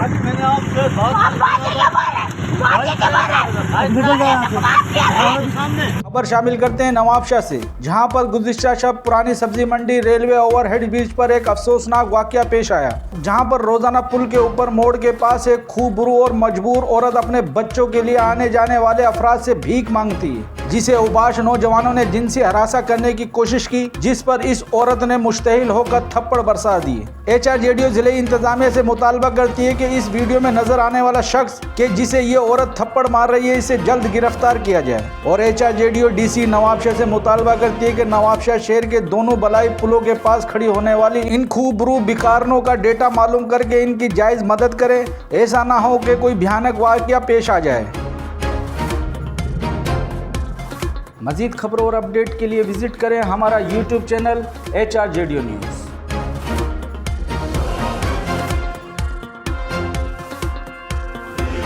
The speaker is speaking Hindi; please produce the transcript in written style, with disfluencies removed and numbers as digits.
मैंने आपसे खबर शामिल करते हैं नवाबशाह से, जहां पर गुज़िश्ता शब पुरानी सब्जी मंडी रेलवे ओवरहेड ब्रिज पर एक अफसोसनाक वाकया पेश आया, जहां पर रोजाना पुल के ऊपर मोड़ के पास एक खूबरू और मजबूर औरत अपने बच्चों के लिए आने जाने वाले अफराद से भीख मांगती है, जिसे उबाश नौजवानों ने जिनसी हरासा करने की कोशिश की, जिस पर इस औरत ने मुश्तहिल होकर थप्पड़ बरसा दिए। HRJDO जिले इंतजामिया से मुतालबा करती है कि इस वीडियो में नजर आने वाला शख्स के जिसे ये औरत थप्पड़ मार रही है, इसे जल्द गिरफ्तार किया जाए। और HRJDO DC नवाबशाह से मुतालबा करती है कि नवाबशाह शहर के दोनों बलाई पुलों के पास खड़ी होने वाली इन खूबरू भिखारनों का डेटा मालूम करके इनकी जायज मदद करे, ऐसा ना हो कि कोई भयानक वाकया पेश आ जाए। मज़ीद खबरों और अपडेट के लिए विजिट करें हमारा YouTube चैनल HRJDO न्यूज़।